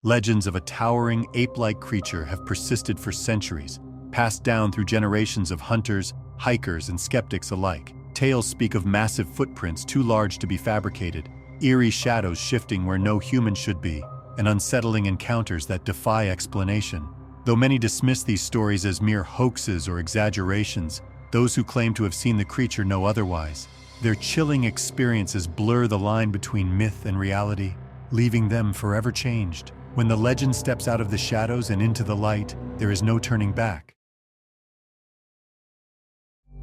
Legends of a towering, ape-like creature have persisted for centuries, passed down through generations of hunters, hikers, and skeptics alike. Tales speak of massive footprints too large to be fabricated, eerie shadows shifting where no human should be, and unsettling encounters that defy explanation. Though many dismiss these stories as mere hoaxes or exaggerations, those who claim to have seen the creature know otherwise. Their chilling experiences blur the line between myth and reality, leaving them forever changed. When the legend steps out of the shadows and into the light, there is no turning back.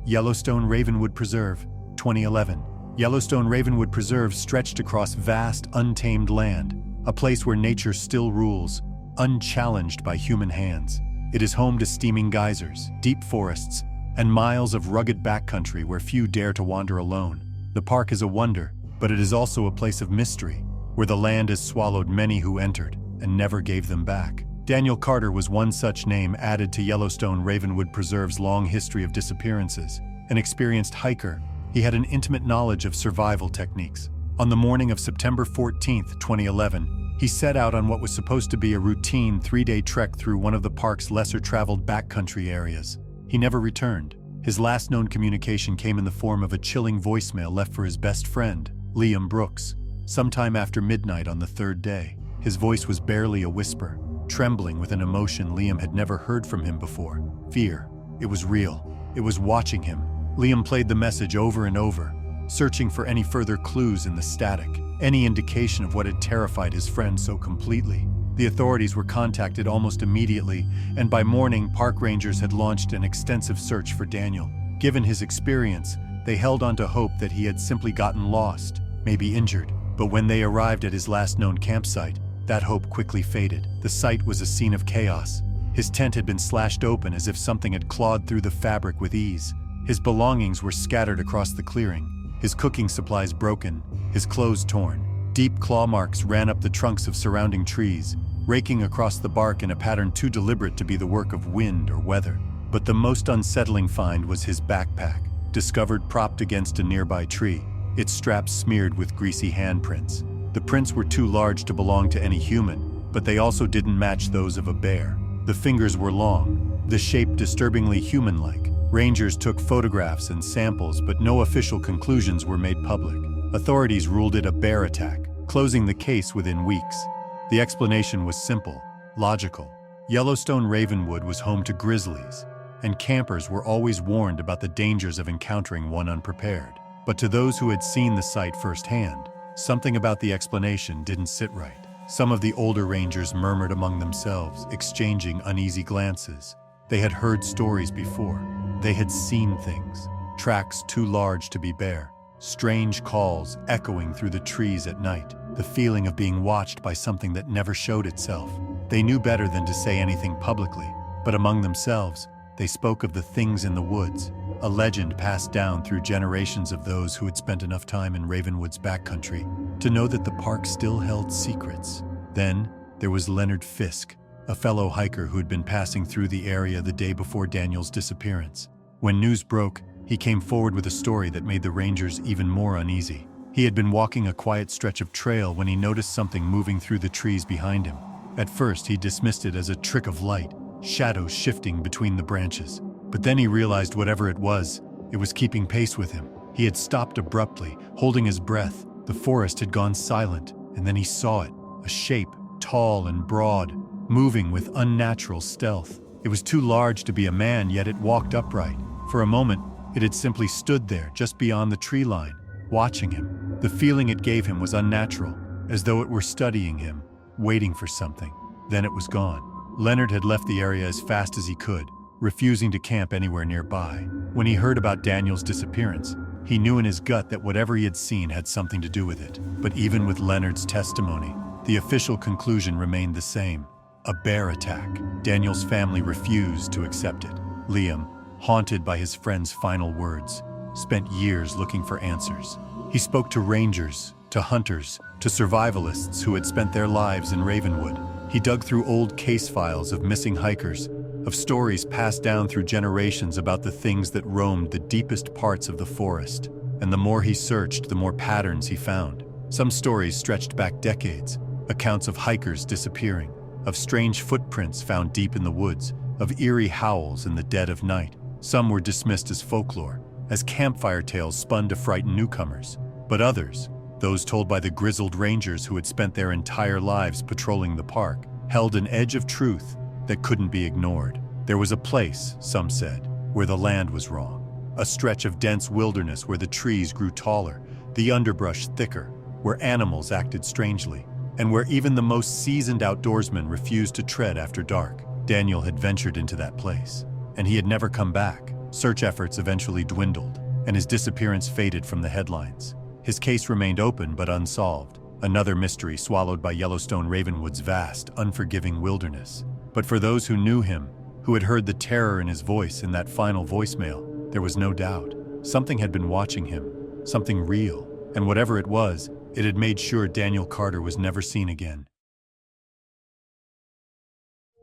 Yellowstone Ravenwood Preserve, 2011. Yellowstone Ravenwood Preserve stretched across vast, untamed land, a place where nature still rules, unchallenged by human hands. It is home to steaming geysers, deep forests, and miles of rugged backcountry where few dare to wander alone. The park is a wonder, but it is also a place of mystery, where the land has swallowed many who entered and never gave them back. Daniel Carter was one such name added to Yellowstone Ravenwood Preserve's long history of disappearances. An experienced hiker, he had an intimate knowledge of survival techniques. On the morning of September 14, 2011, he set out on what was supposed to be a routine 3-day trek through one of the park's lesser-traveled backcountry areas. He never returned. His last known communication came in the form of a chilling voicemail left for his best friend, Liam Brooks, sometime after midnight on the third day. His voice was barely a whisper, trembling with an emotion Liam had never heard from him before. Fear. It was real. It was watching him. Liam played the message over and over, searching for any further clues in the static, any indication of what had terrified his friend so completely. The authorities were contacted almost immediately, and by morning, park rangers had launched an extensive search for Daniel. Given his experience, they held on to hope that he had simply gotten lost, maybe injured. But when they arrived at his last known campsite, that hope quickly faded. The site was a scene of chaos. His tent had been slashed open as if something had clawed through the fabric with ease. His belongings were scattered across the clearing, his cooking supplies broken, his clothes torn. Deep claw marks ran up the trunks of surrounding trees, raking across the bark in a pattern too deliberate to be the work of wind or weather. But the most unsettling find was his backpack, discovered propped against a nearby tree, its straps smeared with greasy handprints. The prints were too large to belong to any human, but they also didn't match those of a bear. The fingers were long, the shape disturbingly human-like. Rangers took photographs and samples, but no official conclusions were made public. Authorities ruled it a bear attack, closing the case within weeks. The explanation was simple, logical. Yellowstone Ravenwood was home to grizzlies, and campers were always warned about the dangers of encountering one unprepared. But to those who had seen the site firsthand, something about the explanation didn't sit right. Some of the older rangers murmured among themselves, exchanging uneasy glances. They had heard stories before. They had seen things, tracks too large to be bare, strange calls echoing through the trees at night, the feeling of being watched by something that never showed itself. They knew better than to say anything publicly, but among themselves, they spoke of the things in the woods, a legend passed down through generations of those who had spent enough time in Ravenwood's backcountry to know that the park still held secrets. Then, there was Leonard Fisk, a fellow hiker who had been passing through the area the day before Daniel's disappearance. When news broke, he came forward with a story that made the rangers even more uneasy. He had been walking a quiet stretch of trail when he noticed something moving through the trees behind him. At first, he dismissed it as a trick of light, shadows shifting between the branches. But then he realized whatever it was keeping pace with him. He had stopped abruptly, holding his breath. The forest had gone silent, and then he saw it, a shape, tall and broad, moving with unnatural stealth. It was too large to be a man, yet it walked upright. For a moment, it had simply stood there, just beyond the tree line, watching him. The feeling it gave him was unnatural, as though it were studying him, waiting for something. Then it was gone. Leonard had left the area as fast as he could, refusing to camp anywhere nearby. When he heard about Daniel's disappearance, he knew in his gut that whatever he had seen had something to do with it. But even with Leonard's testimony, the official conclusion remained the same: a bear attack. Daniel's family refused to accept it. Liam, haunted by his friend's final words, spent years looking for answers. He spoke to rangers, to hunters, to survivalists who had spent their lives in Ravenwood. He dug through old case files of missing hikers, of stories passed down through generations about the things that roamed the deepest parts of the forest. And the more he searched, the more patterns he found. Some stories stretched back decades, Accounts of hikers disappearing, of strange footprints found deep in the woods, of eerie howls in the dead of night. Some were dismissed as folklore, as campfire tales spun to frighten newcomers. But others, those told by the grizzled rangers who had spent their entire lives patrolling the park, held an edge of truth that couldn't be ignored. There was a place, some said, where the land was wrong. A stretch of dense wilderness where the trees grew taller, the underbrush thicker, where animals acted strangely, and where even the most seasoned outdoorsmen refused to tread after dark. Daniel had ventured into that place, and he had never come back. Search efforts eventually dwindled, and his disappearance faded from the headlines. His case remained open but unsolved, another mystery swallowed by Yellowstone Ravenwood's vast, unforgiving wilderness. But for those who knew him, who had heard the terror in his voice in that final voicemail, there was no doubt. Something had been watching him, something real, and whatever it was, it had made sure Daniel Carter was never seen again.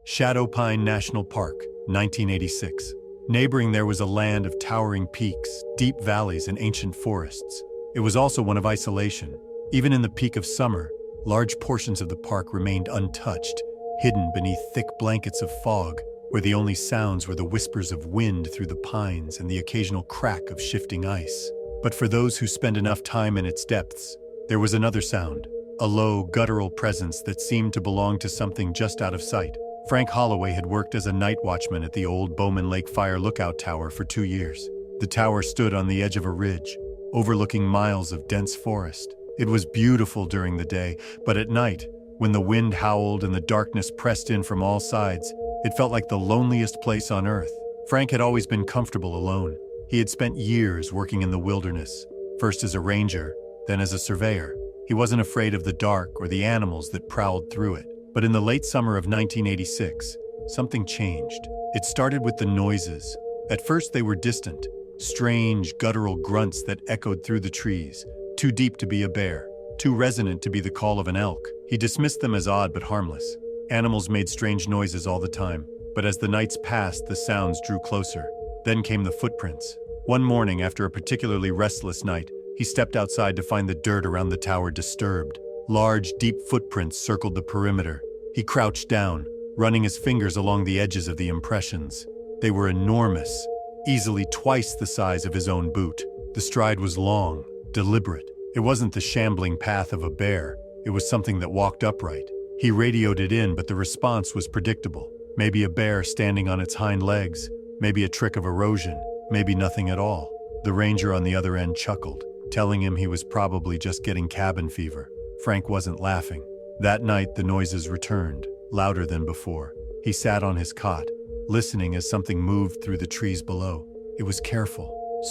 Shadow Pine National Park, 1986. Neighboring there was a land of towering peaks, deep valleys, and ancient forests. It was also one of isolation. Even in the peak of summer, large portions of the park remained untouched, hidden beneath thick blankets of fog, where the only sounds were the whispers of wind through the pines and the occasional crack of shifting ice. But for those who spent enough time in its depths, there was another sound, a low, guttural presence that seemed to belong to something just out of sight. Frank Holloway had worked as a night watchman at the old Bowman Lake Fire Lookout Tower for 2 years. The tower stood on the edge of a ridge, overlooking miles of dense forest. It was beautiful during the day, but at night, when the wind howled and the darkness pressed in from all sides, it felt like the loneliest place on earth. Frank had always been comfortable alone. He had spent years working in the wilderness, first as a ranger, then as a surveyor. He wasn't afraid of the dark or the animals that prowled through it. But in the late summer of 1986, something changed. It started with the noises. At first they were distant, strange, guttural grunts that echoed through the trees, too deep to be a bear, too resonant to be the call of an elk. He dismissed them as odd but harmless. Animals made strange noises all the time, but as the nights passed, the sounds drew closer. Then came the footprints. One morning, after a particularly restless night, he stepped outside to find the dirt around the tower disturbed. Large, deep footprints circled the perimeter. He crouched down, running his fingers along the edges of the impressions. They were enormous, easily twice the size of his own boot. The stride was long, deliberate. It wasn't the shambling path of a bear. It was something that walked upright. He radioed it in, but the response was predictable. Maybe a bear standing on its hind legs, maybe a trick of erosion, maybe nothing at all. The ranger on the other end chuckled, telling him he was probably just getting cabin fever. Frank wasn't laughing. That night, the noises returned, louder than before. He sat on his cot, listening as something moved through the trees below. It was careful,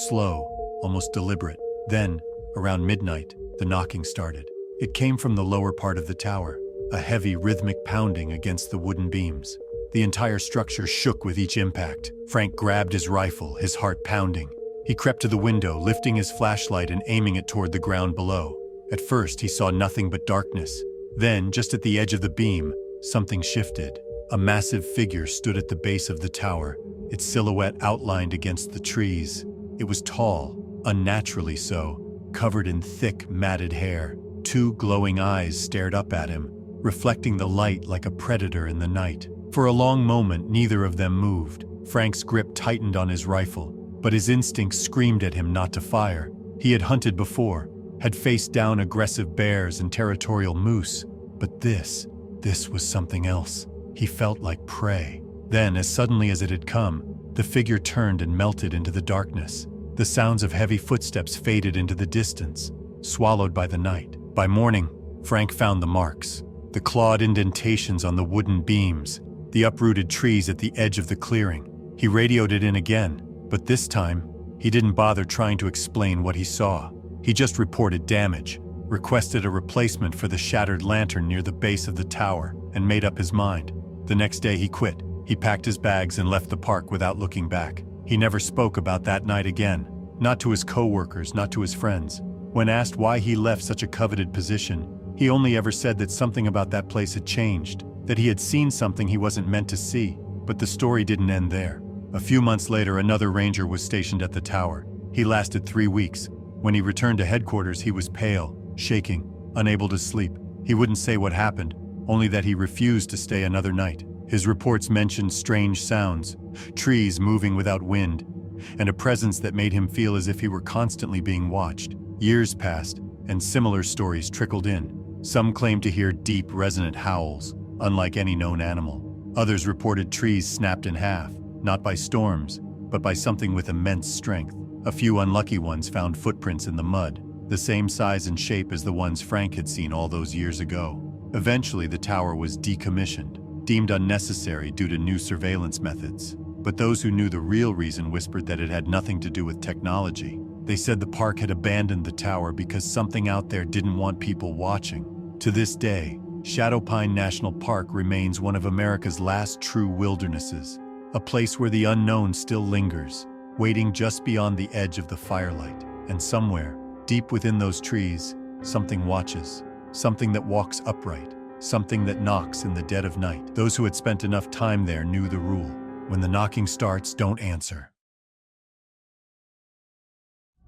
slow, almost deliberate. Then, around midnight, the knocking started. It came from the lower part of the tower, a heavy, rhythmic pounding against the wooden beams. The entire structure shook with each impact. Frank grabbed his rifle, his heart pounding. He crept to the window, lifting his flashlight and aiming it toward the ground below. At first, he saw nothing but darkness. Then, just at the edge of the beam, something shifted. A massive figure stood at the base of the tower, its silhouette outlined against the trees. It was tall, unnaturally so, covered in thick, matted hair. Two glowing eyes stared up at him, reflecting the light like a predator in the night. For a long moment, neither of them moved. Frank's grip tightened on his rifle, but his instincts screamed at him not to fire. He had hunted before, had faced down aggressive bears and territorial moose, but this was something else. He felt like prey. Then, as suddenly as it had come, the figure turned and melted into the darkness. The sounds of heavy footsteps faded into the distance, swallowed by the night. By morning, Frank found the marks, the clawed indentations on the wooden beams, the uprooted trees at the edge of the clearing. He radioed it in again, but this time, he didn't bother trying to explain what he saw. He just reported damage, requested a replacement for the shattered lantern near the base of the tower, and made up his mind. The next day he quit. He packed his bags and left the park without looking back. He never spoke about that night again, not to his co-workers, not to his friends. When asked why he left such a coveted position, he only ever said that something about that place had changed, that he had seen something he wasn't meant to see. But the story didn't end there. A few months later, another ranger was stationed at the tower. He lasted 3 weeks. When he returned to headquarters, he was pale, shaking, unable to sleep. He wouldn't say what happened, only that he refused to stay another night. His reports mentioned strange sounds, trees moving without wind, and a presence that made him feel as if he were constantly being watched. Years passed, and similar stories trickled in. Some claimed to hear deep, resonant howls, unlike any known animal. Others reported trees snapped in half, not by storms, but by something with immense strength. A few unlucky ones found footprints in the mud, the same size and shape as the ones Frank had seen all those years ago. Eventually, the tower was decommissioned, deemed unnecessary due to new surveillance methods. But those who knew the real reason whispered that it had nothing to do with technology. They said the park had abandoned the tower because something out there didn't want people watching. To this day, Shadow Pine National Park remains one of America's last true wildernesses, a place where the unknown still lingers, waiting just beyond the edge of the firelight. And somewhere, deep within those trees, something watches, something that walks upright, something that knocks in the dead of night. Those who had spent enough time there knew the rule. When the knocking starts, don't answer.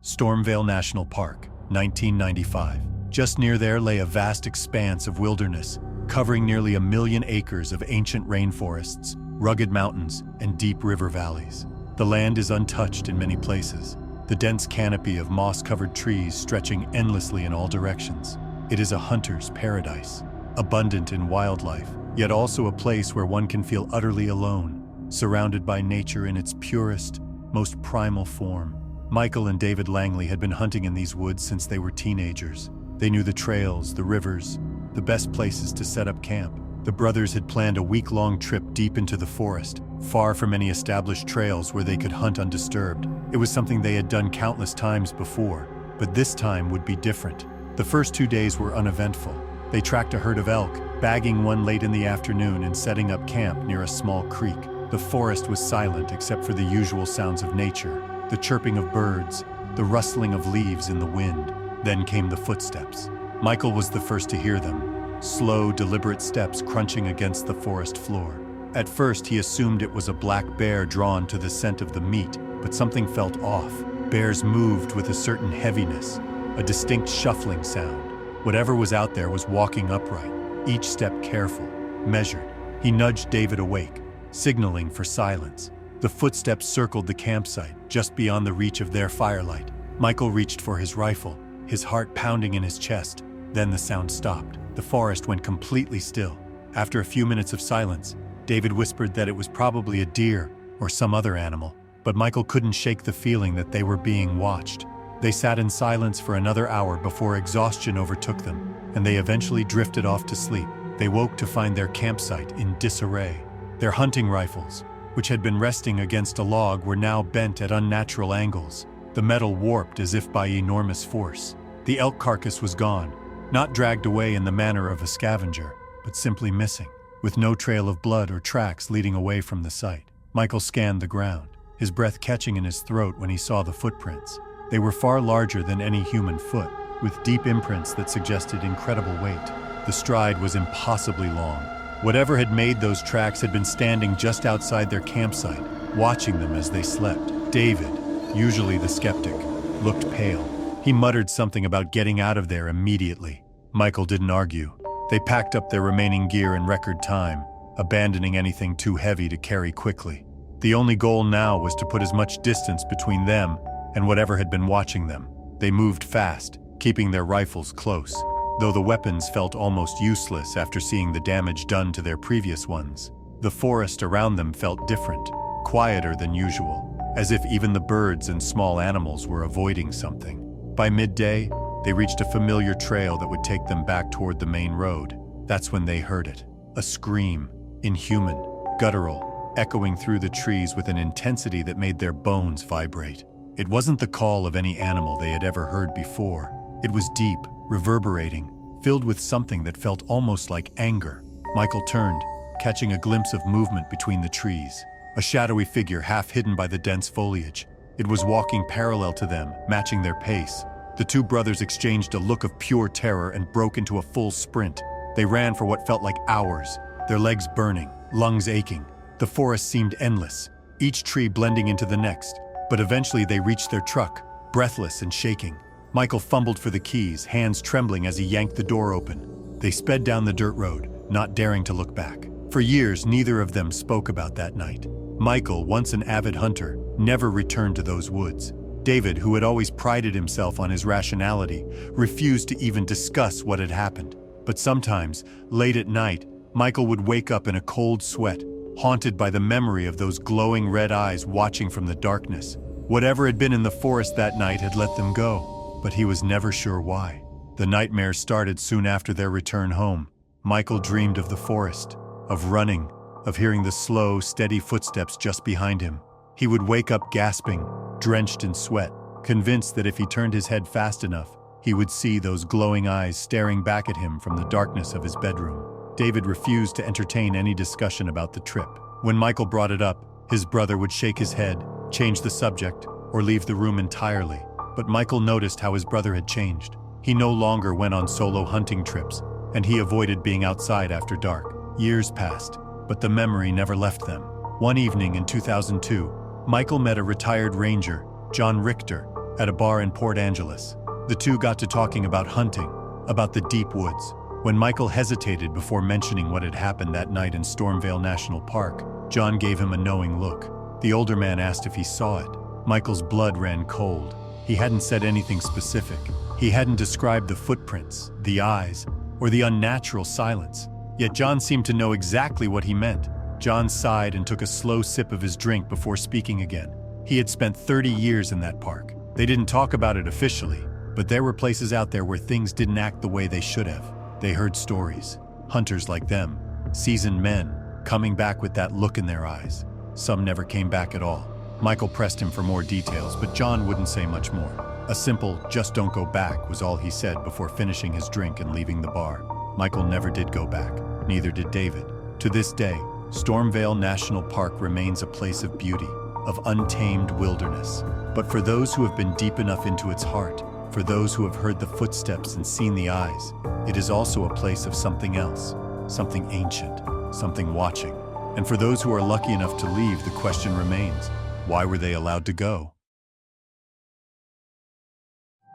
Stormvale National Park, 1995. Just near there lay a vast expanse of wilderness, covering nearly 1 million acres of ancient rainforests, rugged mountains, and deep river valleys. The land is untouched in many places, the dense canopy of moss-covered trees stretching endlessly in all directions. It is a hunter's paradise, abundant in wildlife, yet also a place where one can feel utterly alone, surrounded by nature in its purest, most primal form. Michael and David Langley had been hunting in these woods since they were teenagers. They knew the trails, the rivers, the best places to set up camp. The brothers had planned a week-long trip deep into the forest, far from any established trails where they could hunt undisturbed. It was something they had done countless times before, but this time would be different. The first 2 days were uneventful. They tracked a herd of elk, bagging one late in the afternoon and setting up camp near a small creek. The forest was silent except for the usual sounds of nature, the chirping of birds, the rustling of leaves in the wind. Then came the footsteps. Michael was the first to hear them, slow, deliberate steps crunching against the forest floor. At first, he assumed it was a black bear drawn to the scent of the meat, but something felt off. Bears moved with a certain heaviness, a distinct shuffling sound. Whatever was out there was walking upright, each step careful, measured. He nudged David awake, signaling for silence. The footsteps circled the campsite, just beyond the reach of their firelight. Michael reached for his rifle, his heart pounding in his chest. Then the sound stopped. The forest went completely still. After a few minutes of silence, David whispered that it was probably a deer or some other animal, but Michael couldn't shake the feeling that they were being watched. They sat in silence for another hour before exhaustion overtook them, and they eventually drifted off to sleep. They woke to find their campsite in disarray. Their hunting rifles, which had been resting against a log, were now bent at unnatural angles, the metal warped as if by enormous force. The elk carcass was gone, not dragged away in the manner of a scavenger, but simply missing, with no trail of blood or tracks leading away from the site. Michael scanned the ground, his breath catching in his throat when he saw the footprints. They were far larger than any human foot, with deep imprints that suggested incredible weight. The stride was impossibly long. Whatever had made those tracks had been standing just outside their campsite, watching them as they slept. David, usually the skeptic, looked pale. He muttered something about getting out of there immediately. Michael didn't argue. They packed up their remaining gear in record time, abandoning anything too heavy to carry quickly. The only goal now was to put as much distance between them and whatever had been watching them. They moved fast, keeping their rifles close, though the weapons felt almost useless after seeing the damage done to their previous ones. The forest around them felt different, quieter than usual, as if even the birds and small animals were avoiding something. By midday, they reached a familiar trail that would take them back toward the main road. That's when they heard it. A scream, inhuman, guttural, echoing through the trees with an intensity that made their bones vibrate. It wasn't the call of any animal they had ever heard before. It was deep, reverberating, filled with something that felt almost like anger. Michael turned, catching a glimpse of movement between the trees. A shadowy figure half hidden by the dense foliage. It was walking parallel to them, matching their pace. The two brothers exchanged a look of pure terror and broke into a full sprint. They ran for what felt like hours, their legs burning, lungs aching. The forest seemed endless, each tree blending into the next. But eventually they reached their truck, breathless and shaking. Michael fumbled for the keys, hands trembling as he yanked the door open. They sped down the dirt road, not daring to look back. For years, neither of them spoke about that night. Michael, once an avid hunter, never returned to those woods. David, who had always prided himself on his rationality, refused to even discuss what had happened. But sometimes, late at night, Michael would wake up in a cold sweat, haunted by the memory of those glowing red eyes watching from the darkness. Whatever had been in the forest that night had let them go, but he was never sure why. The nightmares started soon after their return home. Michael dreamed of the forest, of running, of hearing the slow, steady footsteps just behind him. He would wake up gasping, drenched in sweat, convinced that if he turned his head fast enough, he would see those glowing eyes staring back at him from the darkness of his bedroom. David refused to entertain any discussion about the trip. When Michael brought it up, his brother would shake his head, change the subject, or leave the room entirely. But Michael noticed how his brother had changed. He no longer went on solo hunting trips, and he avoided being outside after dark. Years passed, but the memory never left them. One evening in 2002, Michael met a retired ranger, John Richter, at a bar in Port Angeles. The two got to talking about hunting, about the deep woods. When Michael hesitated before mentioning what had happened that night in Stormvale National Park, John gave him a knowing look. The older man asked if he saw it. Michael's blood ran cold. He hadn't said anything specific. He hadn't described the footprints, the eyes, or the unnatural silence. Yet John seemed to know exactly what he meant. John sighed and took a slow sip of his drink before speaking again. He had spent 30 years in that park. They didn't talk about it officially, but there were places out there where things didn't act the way they should have. They heard stories. Hunters like them, seasoned men, coming back with that look in their eyes. Some never came back at all. Michael pressed him for more details, but John wouldn't say much more. A simple, "just don't go back," was all he said before finishing his drink and leaving the bar. Michael never did go back. Neither did David. To this day, Stormvale National Park remains a place of beauty, of untamed wilderness. But for those who have been deep enough into its heart, for those who have heard the footsteps and seen the eyes, it is also a place of something else, something ancient, something watching. And for those who are lucky enough to leave, the question remains, why were they allowed to go?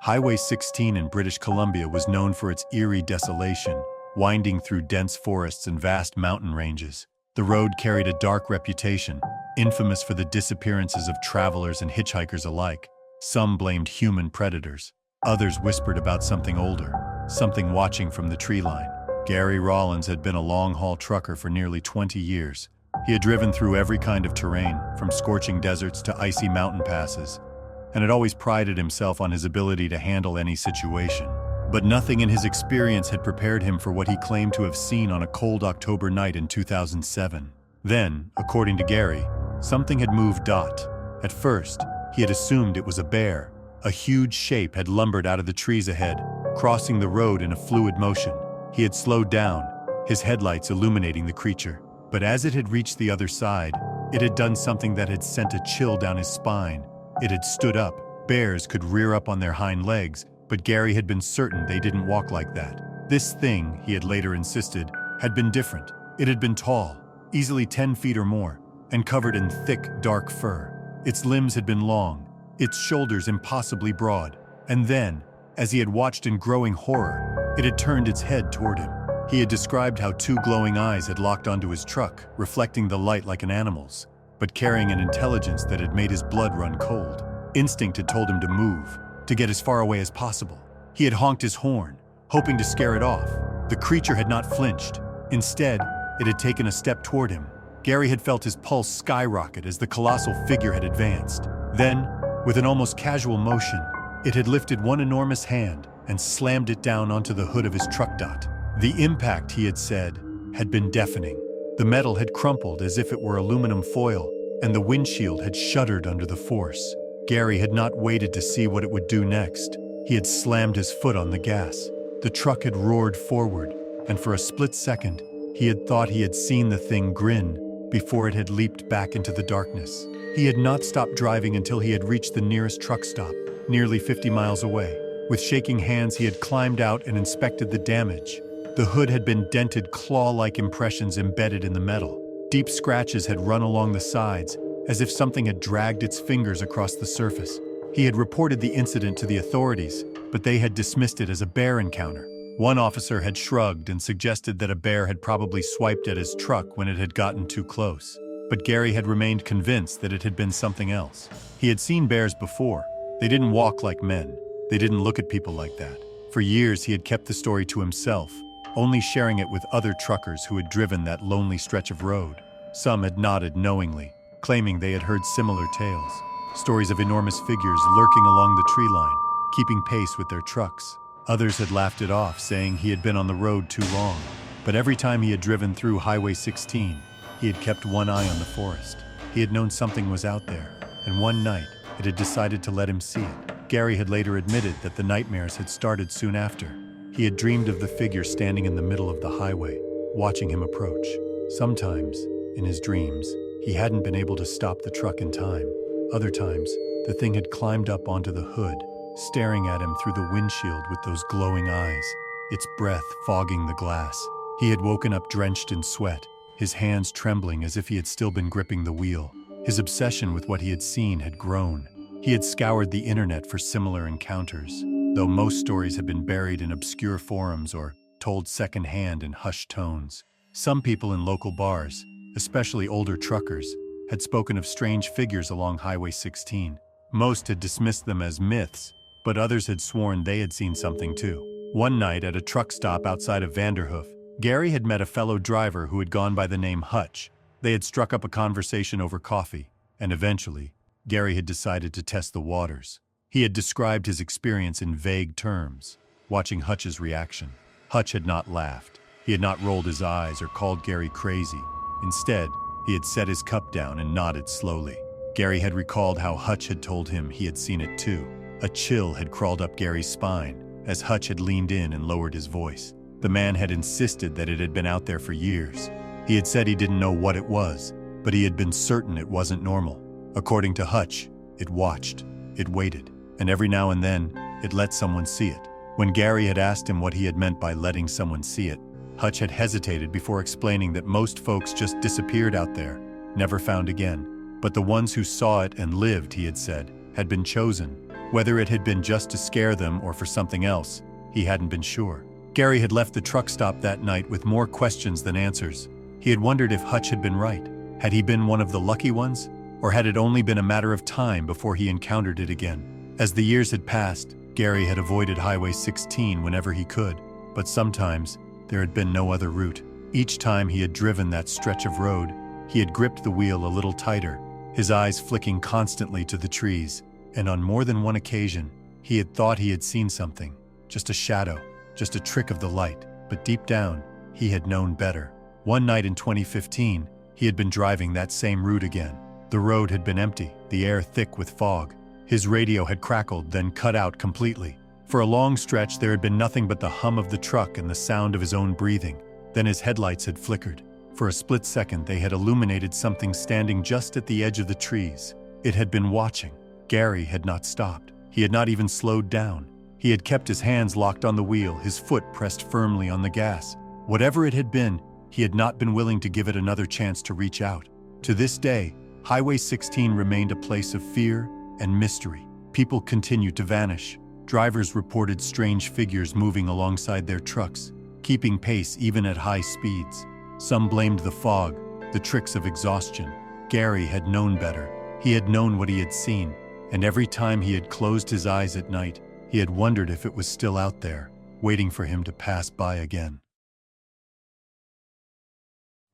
Highway 16 in British Columbia was known for its eerie desolation, winding through dense forests and vast mountain ranges. The road carried a dark reputation, infamous for the disappearances of travelers and hitchhikers alike. Some blamed human predators. Others whispered about something older, something watching from the tree line. Gary Rollins had been a long-haul trucker for nearly 20 years. He had driven through every kind of terrain, from scorching deserts to icy mountain passes, and had always prided himself on his ability to handle any situation. But nothing in his experience had prepared him for what he claimed to have seen on a cold October night in 2007. Then, according to Gary, something had moved Dot. At first, he had assumed it was a bear. A huge shape had lumbered out of the trees ahead, crossing the road in a fluid motion. He had slowed down, his headlights illuminating the creature. But as it had reached the other side, it had done something that had sent a chill down his spine. It had stood up. Bears could rear up on their hind legs, but Gary had been certain they didn't walk like that. This thing, he had later insisted, had been different. It had been tall, easily 10 feet or more, and covered in thick, dark fur. Its limbs had been long, its shoulders impossibly broad. And then, as he had watched in growing horror, it had turned its head toward him. He had described how two glowing eyes had locked onto his truck, reflecting the light like an animal's, but carrying an intelligence that had made his blood run cold. Instinct had told him to move, to get as far away as possible. He had honked his horn, hoping to scare it off. The creature had not flinched. Instead, it had taken a step toward him. Gary had felt his pulse skyrocket as the colossal figure had advanced. Then, with an almost casual motion, it had lifted one enormous hand and slammed it down onto the hood of his truck. Dot. The impact, he had said, had been deafening. The metal had crumpled as if it were aluminum foil, and the windshield had shuddered under the force. Gary had not waited to see what it would do next. He had slammed his foot on the gas. The truck had roared forward, and for a split second, he had thought he had seen the thing grin before it had leaped back into the darkness. He had not stopped driving until he had reached the nearest truck stop, nearly 50 miles away. With shaking hands, he had climbed out and inspected the damage. The hood had been dented, claw-like impressions embedded in the metal. Deep scratches had run along the sides, as if something had dragged its fingers across the surface. He had reported the incident to the authorities, but they had dismissed it as a bear encounter. One officer had shrugged and suggested that a bear had probably swiped at his truck when it had gotten too close. But Gary had remained convinced that it had been something else. He had seen bears before. They didn't walk like men. They didn't look at people like that. For years, he had kept the story to himself, only sharing it with other truckers who had driven that lonely stretch of road. Some had nodded knowingly, claiming they had heard similar tales. Stories of enormous figures lurking along the tree line, keeping pace with their trucks. Others had laughed it off, saying he had been on the road too long. But every time he had driven through Highway 16, he had kept one eye on the forest. He had known something was out there, and one night, it had decided to let him see it. Gary had later admitted that the nightmares had started soon after. He had dreamed of the figure standing in the middle of the highway, watching him approach. Sometimes, in his dreams, he hadn't been able to stop the truck in time. Other times, the thing had climbed up onto the hood, staring at him through the windshield with those glowing eyes, its breath fogging the glass. He had woken up drenched in sweat, his hands trembling as if he had still been gripping the wheel. His obsession with what he had seen had grown. He had scoured the internet for similar encounters, though most stories had been buried in obscure forums or told secondhand in hushed tones. Some people in local bars, especially older truckers, had spoken of strange figures along Highway 16. Most had dismissed them as myths, but others had sworn they had seen something too. One night at a truck stop outside of Vanderhoof, Gary had met a fellow driver who had gone by the name Hutch. They had struck up a conversation over coffee, and eventually, Gary had decided to test the waters. He had described his experience in vague terms, watching Hutch's reaction. Hutch had not laughed. He had not rolled his eyes or called Gary crazy. Instead, he had set his cup down and nodded slowly. Gary had recalled how Hutch had told him he had seen it too. A chill had crawled up Gary's spine as Hutch had leaned in and lowered his voice. The man had insisted that it had been out there for years. He had said he didn't know what it was, but he had been certain it wasn't normal. According to Hutch, it watched, it waited, and every now and then, it let someone see it. When Gary had asked him what he had meant by letting someone see it, Hutch had hesitated before explaining that most folks just disappeared out there, never found again. But the ones who saw it and lived, he had said, had been chosen. Whether it had been just to scare them or for something else, he hadn't been sure. Gary had left the truck stop that night with more questions than answers. He had wondered if Hutch had been right. Had he been one of the lucky ones? Or had it only been a matter of time before he encountered it again? As the years had passed, Gary had avoided Highway 16 whenever he could, but sometimes there had been no other route. Each time he had driven that stretch of road, he had gripped the wheel a little tighter, his eyes flicking constantly to the trees, and on more than one occasion, he had thought he had seen something, just a shadow, just a trick of the light, but deep down, he had known better. One night in 2015, he had been driving that same route again. The road had been empty, the air thick with fog. His radio had crackled, then cut out completely. For a long stretch, there had been nothing but the hum of the truck and the sound of his own breathing. Then his headlights had flickered. For a split second, they had illuminated something standing just at the edge of the trees. It had been watching. Gary had not stopped. He had not even slowed down. He had kept his hands locked on the wheel, his foot pressed firmly on the gas. Whatever it had been, he had not been willing to give it another chance to reach out. To this day, Highway 16 remained a place of fear and mystery. People continued to vanish. Drivers reported strange figures moving alongside their trucks, keeping pace even at high speeds. Some blamed the fog, the tricks of exhaustion. Gary had known better. He had known what he had seen, and every time he had closed his eyes at night, he had wondered if it was still out there, waiting for him to pass by again.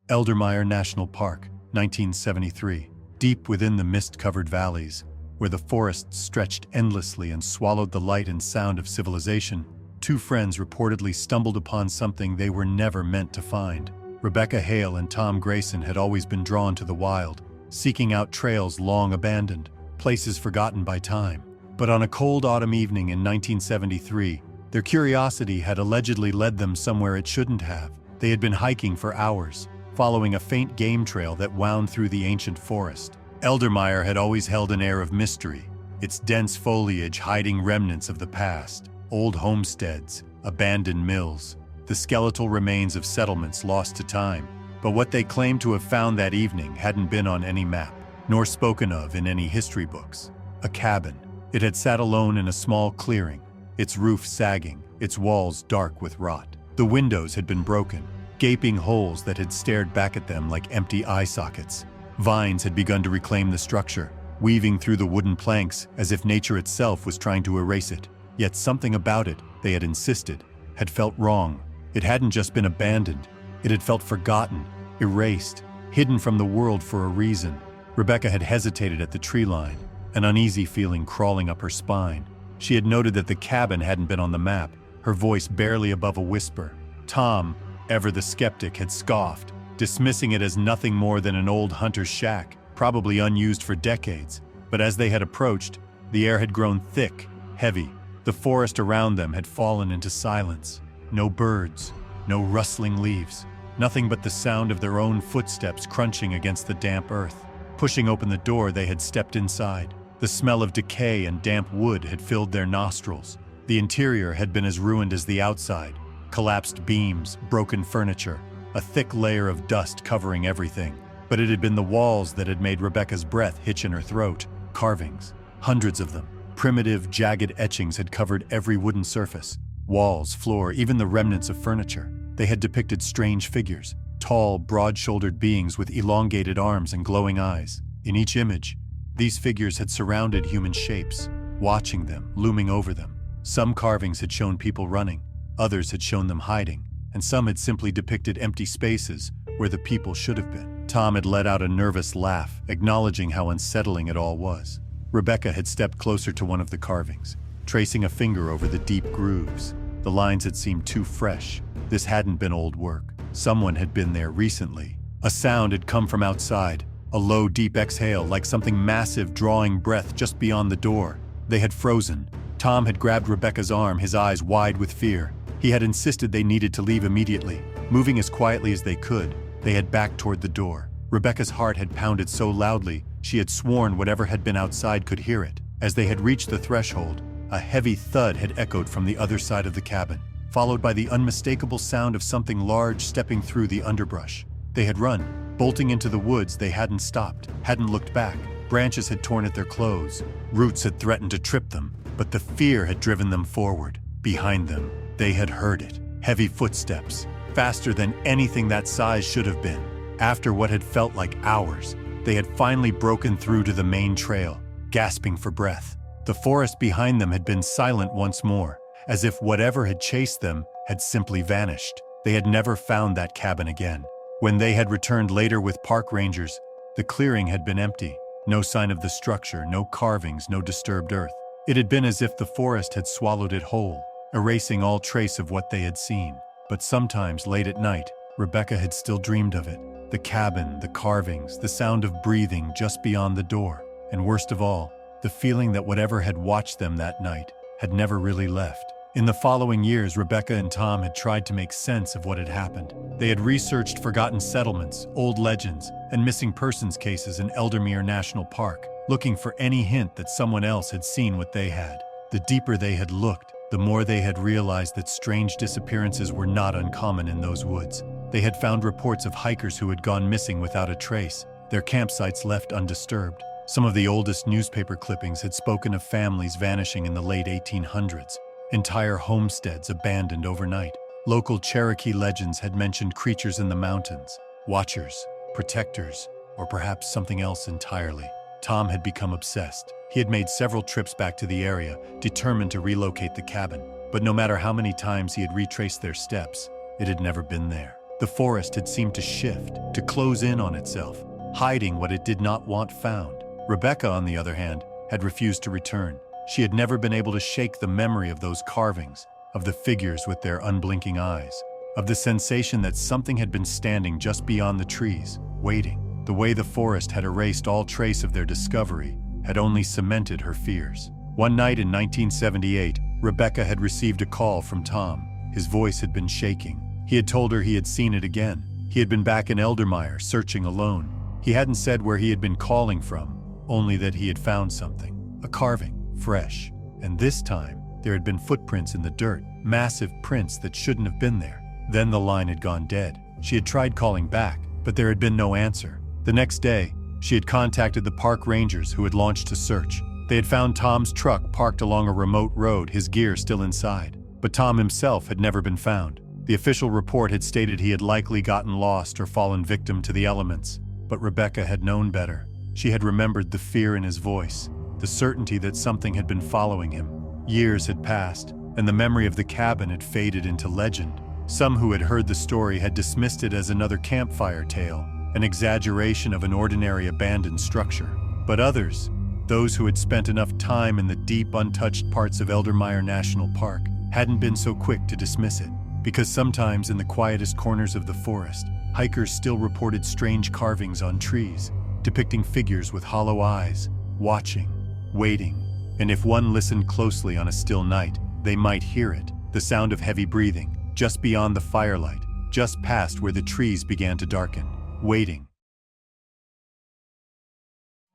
Eldermeyer National Park, 1973. Deep within the mist-covered valleys, where the forests stretched endlessly and swallowed the light and sound of civilization, two friends reportedly stumbled upon something they were never meant to find. Rebecca Hale and Tom Grayson had always been drawn to the wild, seeking out trails long abandoned, places forgotten by time. But on a cold autumn evening in 1973, their curiosity had allegedly led them somewhere it shouldn't have. They had been hiking for hours, following a faint game trail that wound through the ancient forest. Eldermeyer had always held an air of mystery, its dense foliage hiding remnants of the past, old homesteads, abandoned mills, the skeletal remains of settlements lost to time. But what they claimed to have found that evening hadn't been on any map, nor spoken of in any history books. A cabin. It had sat alone in a small clearing, its roof sagging, its walls dark with rot. The windows had been broken, gaping holes that had stared back at them like empty eye sockets. Vines had begun to reclaim the structure, weaving through the wooden planks as if nature itself was trying to erase it. Yet something about it, they had insisted, had felt wrong. It hadn't just been abandoned, it had felt forgotten, erased, hidden from the world for a reason. Rebecca had hesitated at the tree line, an uneasy feeling crawling up her spine. She had noted that the cabin hadn't been on the map, her voice barely above a whisper. Tom, ever the skeptic, had scoffed, dismissing it as nothing more than an old hunter's shack, probably unused for decades. But as they had approached, the air had grown thick, heavy. The forest around them had fallen into silence. No birds, no rustling leaves, nothing but the sound of their own footsteps crunching against the damp earth. Pushing open the door, they had stepped inside. The smell of decay and damp wood had filled their nostrils. The interior had been as ruined as the outside. Collapsed beams, broken furniture, a thick layer of dust covering everything. But it had been the walls that had made Rebecca's breath hitch in her throat. Carvings, hundreds of them. Primitive, jagged etchings had covered every wooden surface. Walls, floor, even the remnants of furniture. They had depicted strange figures, tall, broad-shouldered beings with elongated arms and glowing eyes. In each image, these figures had surrounded human shapes, watching them, looming over them. Some carvings had shown people running, others had shown them hiding, and some had simply depicted empty spaces where the people should have been. Tom had let out a nervous laugh, acknowledging how unsettling it all was. Rebecca had stepped closer to one of the carvings, tracing a finger over the deep grooves. The lines had seemed too fresh. This hadn't been old work. Someone had been there recently. A sound had come from outside, a low, deep exhale like something massive drawing breath just beyond the door. They had frozen. Tom had grabbed Rebecca's arm, his eyes wide with fear. He had insisted they needed to leave immediately. Moving as quietly as they could, they had backed toward the door. Rebecca's heart had pounded so loudly, she had sworn whatever had been outside could hear it. As they had reached the threshold, a heavy thud had echoed from the other side of the cabin, followed by the unmistakable sound of something large stepping through the underbrush. They had run. Bolting into the woods, they hadn't stopped, hadn't looked back. Branches had torn at their clothes. Roots had threatened to trip them, but the fear had driven them forward. Behind them, they had heard it. Heavy footsteps, faster than anything that size should have been. After what had felt like hours, they had finally broken through to the main trail, gasping for breath. The forest behind them had been silent once more, as if whatever had chased them had simply vanished. They had never found that cabin again. When they had returned later with park rangers, the clearing had been empty. No sign of the structure, no carvings, no disturbed earth. It had been as if the forest had swallowed it whole, erasing all trace of what they had seen. But sometimes, late at night, Rebecca had still dreamed of it. The cabin, the carvings, the sound of breathing just beyond the door. And worst of all, the feeling that whatever had watched them that night had never really left. In the following years, Rebecca and Tom had tried to make sense of what had happened. They had researched forgotten settlements, old legends, and missing persons cases in Eldermere National Park, looking for any hint that someone else had seen what they had. The deeper they had looked, the more they had realized that strange disappearances were not uncommon in those woods. They had found reports of hikers who had gone missing without a trace, their campsites left undisturbed. Some of the oldest newspaper clippings had spoken of families vanishing in the late 1800s, entire homesteads abandoned overnight. Local Cherokee legends had mentioned creatures in the mountains, watchers, protectors, or perhaps something else entirely. Tom had become obsessed. He had made several trips back to the area, determined to relocate the cabin. But no matter how many times he had retraced their steps, it had never been there. The forest had seemed to shift, to close in on itself, hiding what it did not want found. Rebecca, on the other hand, had refused to return. She had never been able to shake the memory of those carvings, of the figures with their unblinking eyes, of the sensation that something had been standing just beyond the trees, waiting. The way the forest had erased all trace of their discovery had only cemented her fears. One night in 1978, Rebecca had received a call from Tom. His voice had been shaking. He had told her he had seen it again. He had been back in Eldermere, searching alone. He hadn't said where he had been calling from, only that he had found something. A carving, fresh. And this time, there had been footprints in the dirt, massive prints that shouldn't have been there. Then the line had gone dead. She had tried calling back, but there had been no answer. The next day, she had contacted the park rangers who had launched a search. They had found Tom's truck parked along a remote road, his gear still inside. But Tom himself had never been found. The official report had stated he had likely gotten lost or fallen victim to the elements. But Rebecca had known better. She had remembered the fear in his voice, the certainty that something had been following him. Years had passed, and the memory of the cabin had faded into legend. Some who had heard the story had dismissed it as another campfire tale, an exaggeration of an ordinary abandoned structure. But others, those who had spent enough time in the deep, untouched parts of Eldermeyer National Park, hadn't been so quick to dismiss it, because sometimes in the quietest corners of the forest, hikers still reported strange carvings on trees, depicting figures with hollow eyes, watching, waiting, and if one listened closely on a still night, they might hear it, the sound of heavy breathing, just beyond the firelight, just past where the trees began to darken, waiting.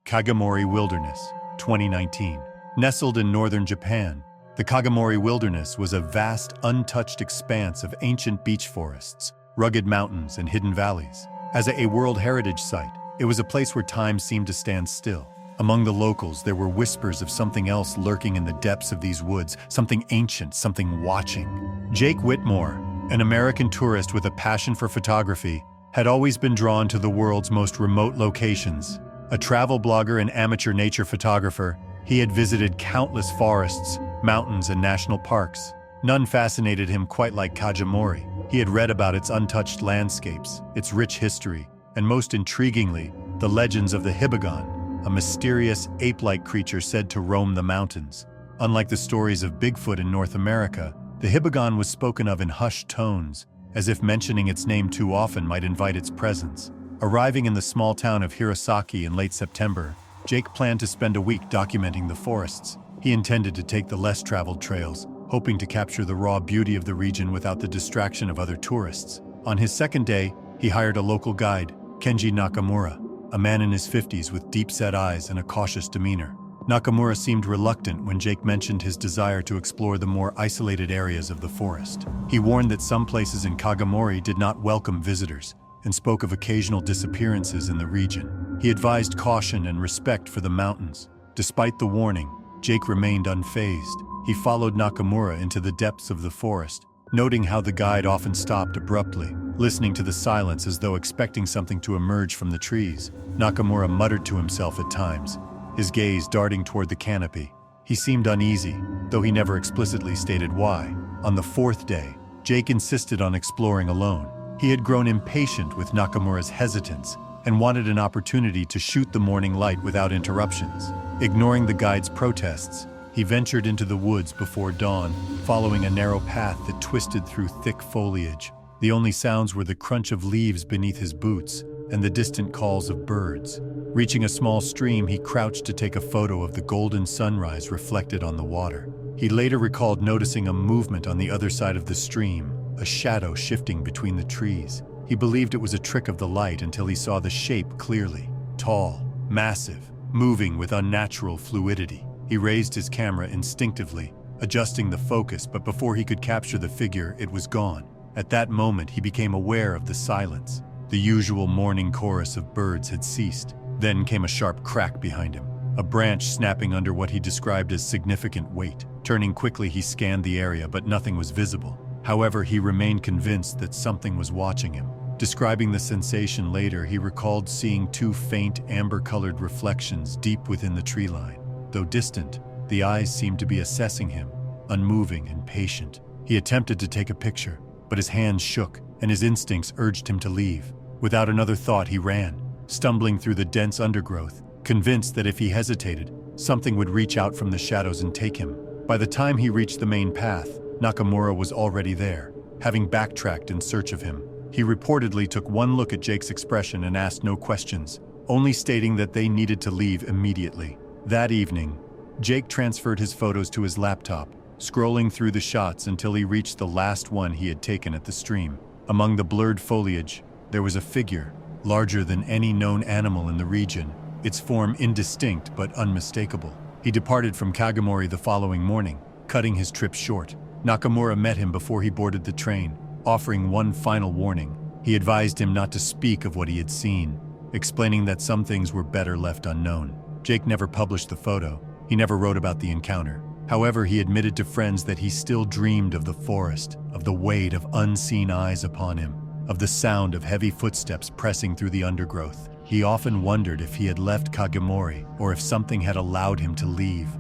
Kagamori Wilderness, 2019. Nestled in northern Japan, the Kagamori Wilderness was a vast, untouched expanse of ancient beech forests, rugged mountains, and hidden valleys. As a World Heritage Site, it was a place where time seemed to stand still. Among the locals, there were whispers of something else lurking in the depths of these woods, something ancient, something watching. Jake Whitmore, an American tourist with a passion for photography, had always been drawn to the world's most remote locations. A travel blogger and amateur nature photographer, he had visited countless forests, mountains, and national parks. None fascinated him quite like Kagamori. He had read about its untouched landscapes, its rich history, and most intriguingly, the legends of the Hibagon, a mysterious ape-like creature said to roam the mountains. Unlike the stories of Bigfoot in North America, the Hibagon was spoken of in hushed tones, as if mentioning its name too often might invite its presence. Arriving in the small town of Hirosaki in late September, Jake planned to spend a week documenting the forests. He intended to take the less-traveled trails, hoping to capture the raw beauty of the region without the distraction of other tourists. On his second day, he hired a local guide, Kenji Nakamura, a man in his 50s with deep-set eyes and a cautious demeanor. Nakamura seemed reluctant when Jake mentioned his desire to explore the more isolated areas of the forest. He warned that some places in Kagamori did not welcome visitors, and spoke of occasional disappearances in the region. He advised caution and respect for the mountains. Despite the warning, Jake remained unfazed. He followed Nakamura into the depths of the forest, noting how the guide often stopped abruptly, listening to the silence as though expecting something to emerge from the trees. Nakamura muttered to himself at times, his gaze darting toward the canopy. He seemed uneasy, though he never explicitly stated why. On the fourth day, Jake insisted on exploring alone. He had grown impatient with Nakamura's hesitance and wanted an opportunity to shoot the morning light without interruptions. Ignoring the guide's protests, he ventured into the woods before dawn, following a narrow path that twisted through thick foliage. The only sounds were the crunch of leaves beneath his boots and the distant calls of birds. Reaching a small stream, he crouched to take a photo of the golden sunrise reflected on the water. He later recalled noticing a movement on the other side of the stream, a shadow shifting between the trees. He believed it was a trick of the light until he saw the shape clearly. Tall, massive, moving with unnatural fluidity. He raised his camera instinctively, adjusting the focus, but before he could capture the figure, it was gone. At that moment, he became aware of the silence. The usual morning chorus of birds had ceased. Then came a sharp crack behind him, a branch snapping under what he described as significant weight. Turning quickly, he scanned the area, but nothing was visible. However, he remained convinced that something was watching him. Describing the sensation later, he recalled seeing two faint, amber-colored reflections deep within the tree line. Though distant, the eyes seemed to be assessing him, unmoving and patient. He attempted to take a picture, but his hands shook, and his instincts urged him to leave. Without another thought, he ran, stumbling through the dense undergrowth, convinced that if he hesitated, something would reach out from the shadows and take him. By the time he reached the main path, Nakamura was already there, having backtracked in search of him. He reportedly took one look at Jake's expression and asked no questions, only stating that they needed to leave immediately. That evening, Jake transferred his photos to his laptop, scrolling through the shots until he reached the last one he had taken at the stream. Among the blurred foliage, there was a figure, larger than any known animal in the region, its form indistinct but unmistakable. He departed from Kagamori the following morning, cutting his trip short. Nakamura met him before he boarded the train, offering one final warning. He advised him not to speak of what he had seen, explaining that some things were better left unknown. Jake never published the photo. He He never wrote about the encounter. However, he admitted to friends that he still dreamed of the forest, of the weight of unseen eyes upon him, of the sound of heavy footsteps pressing through the undergrowth. He often wondered if he had left Kagemori or if something had allowed him to leave.